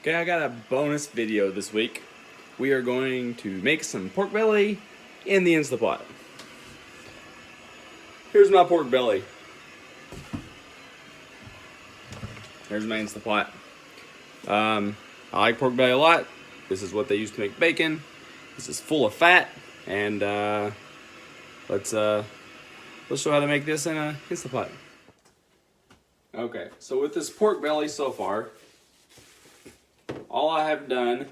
Okay, I got a bonus video this week. We are going to make some pork belly in the InstaPot. Here's my pork belly. Here's my InstaPot. I like pork belly a lot. This is what they use to make bacon. This is full of fat, and let's show how to make this in an InstaPot. Okay, so with this pork belly so far, all I have done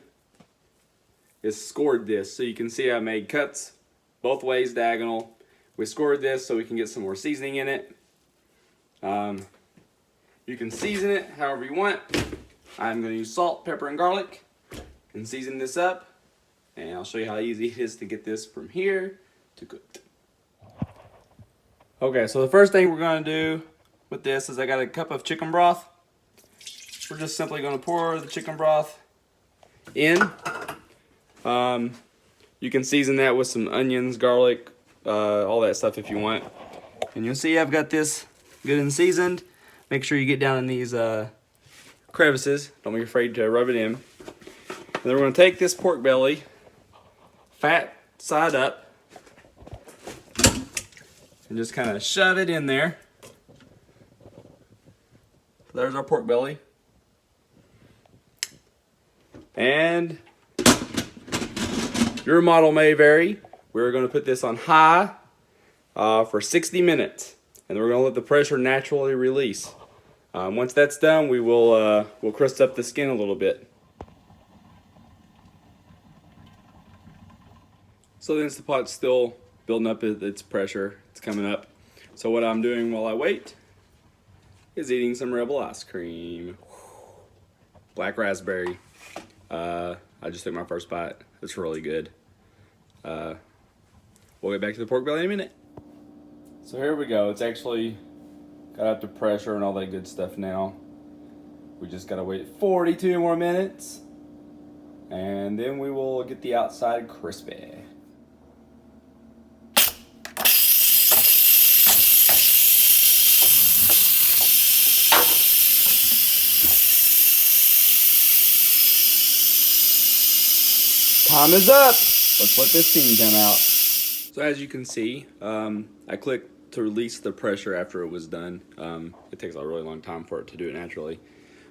is scored this. So you can see I made cuts both ways diagonal. We scored this so we can get some more seasoning in it. You can season it however you want. I'm going to use salt, pepper, and garlic and season this up. And I'll show you how easy it is to get this from here to cooked. Okay, so the first thing we're going to do with this is I got a cup of chicken broth. We're just simply going to pour the chicken broth in. You can season that with some onions, garlic, all that stuff if you want. And you'll see I've got this good and seasoned. Make sure you get down in these crevices. Don't be afraid to rub it in. And then we're going to take this pork belly, fat side up, and just kind of shove it in there. There's our pork belly. And your model may vary. We're going to put this on high for 60 minutes. And then we're going to let the pressure naturally release. Once that's done, we'll crust up the skin a little bit. So the InstaPot's still building up its pressure. It's coming up. So what I'm doing while I wait is eating some Rebel ice cream. Black raspberry. I just took my first bite. It's really good. We'll get back to the pork belly in a minute. So here we go. It's actually got up to pressure and all that good stuff now. We just gotta wait 42 more minutes, and then we will get the outside crispy. Time is up. Let's let this steam come out. So as you can see, I clicked to release the pressure after it was done. It takes a really long time for it to do it naturally.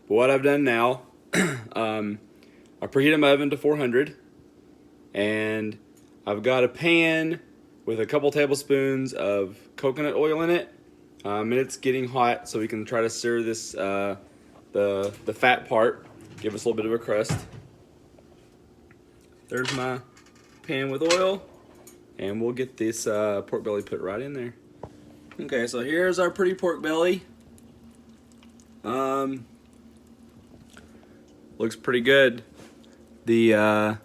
But what I've done now, I preheated my oven to 400, and I've got a pan with a couple tablespoons of coconut oil in it, and it's getting hot, so we can try to sear this the fat part, give us a little bit of a crust. There's my pan with oil, and we'll get this pork belly put right in there. Okay, so here's our pretty pork belly. Looks pretty good. We'll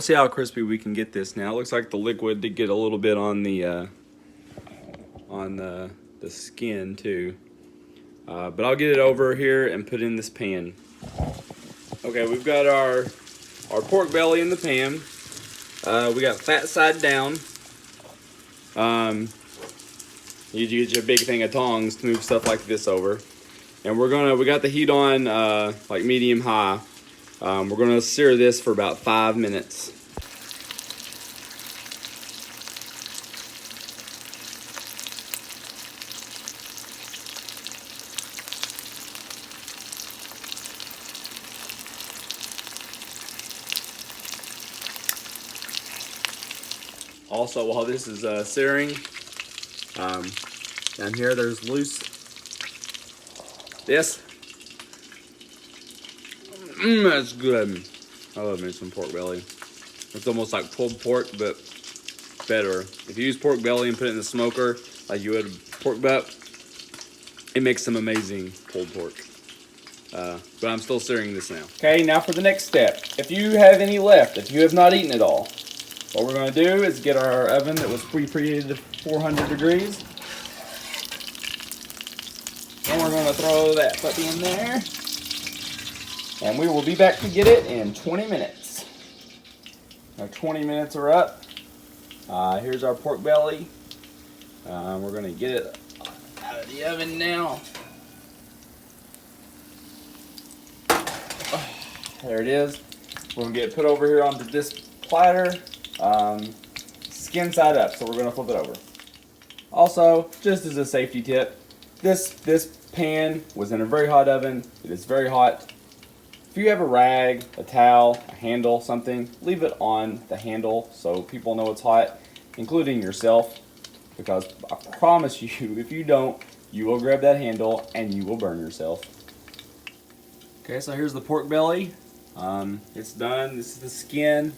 see how crispy we can get this now. It looks like the liquid did get a little bit on the skin too. But I'll get it over here and put it in this pan. Okay, we've got our pork belly in the pan. We got fat side down. You get your big thing of tongs to move stuff like this over. And we got the heat on like medium high. We're gonna sear this for about 5 minutes. Also, while this is searing, down here there's loose. This, that's good. I love me some pork belly. It's almost like pulled pork, but better. If you use pork belly and put it in the smoker like you would pork butt, it makes some amazing pulled pork. But I'm still searing this now. Okay, now for the next step. If you have any left, if you have not eaten it all, what we're going to do is get our oven that was preheated to 400 degrees. And we're going to throw that puppy in there. And we will be back to get it in 20 minutes. Our 20 minutes are up. Here's our pork belly. We're going to get it out of the oven now. There it is. We're gonna get it put over here onto this platter, skin side up. So we're gonna flip it over. Also, just as a safety tip, this pan was in a very hot oven. It is very hot. If you have a rag, a towel, a handle, something, leave it on the handle so people know it's hot, including yourself, because I promise you, if you don't, you will grab that handle and you will burn yourself. Okay, so here's the pork belly. It's done. This is the skin.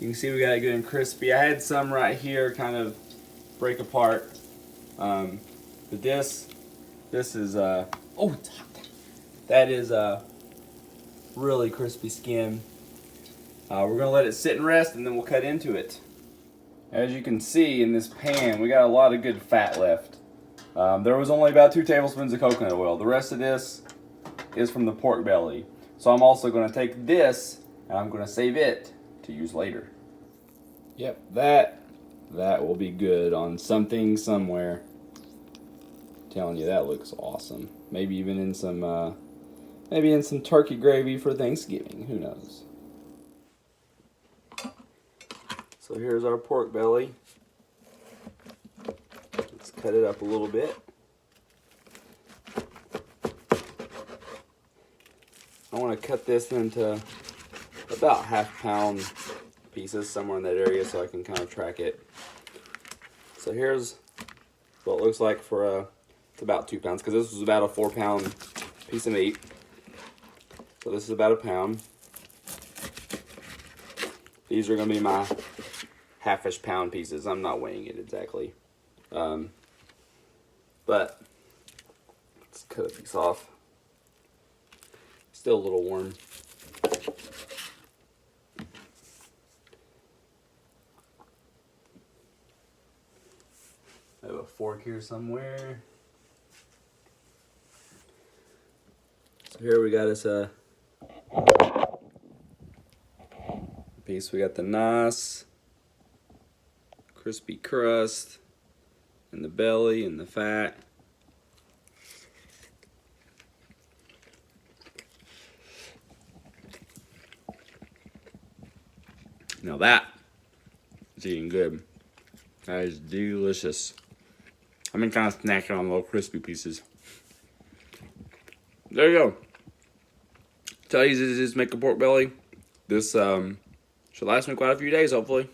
You can see we got it good and crispy. I had some right here kind of break apart. But this is, oh, it's hot. That is really crispy skin. We're gonna let it sit and rest and then we'll cut into it. As you can see in this pan, we got a lot of good fat left. There was only about 2 tablespoons of coconut oil. The rest of this is from the pork belly. So I'm also gonna take this and I'm gonna save it to use later. Yep, that will be good on something somewhere. I'm telling you, that looks awesome. Maybe even in some turkey gravy for Thanksgiving. Who knows? So here's our pork belly. Let's cut it up a little bit. I want to cut this into about half-pound pieces, somewhere in that area, so I can kind of track it. So here's what it looks like for it's about 2 pounds, because this was about a 4-pound piece of meat. So this is about 1 pound. These are going to be my half-ish pound pieces. I'm not weighing it exactly. But let's cut a piece off. Still a little warm. I have a fork here somewhere. So here we got us a piece. We got the nice crispy crust and the belly and the fat. Now that is eating good. That is delicious. I've been kind of snacking on little crispy pieces. There you go. Tell you this is make a pork belly. This should last me quite a few days, hopefully.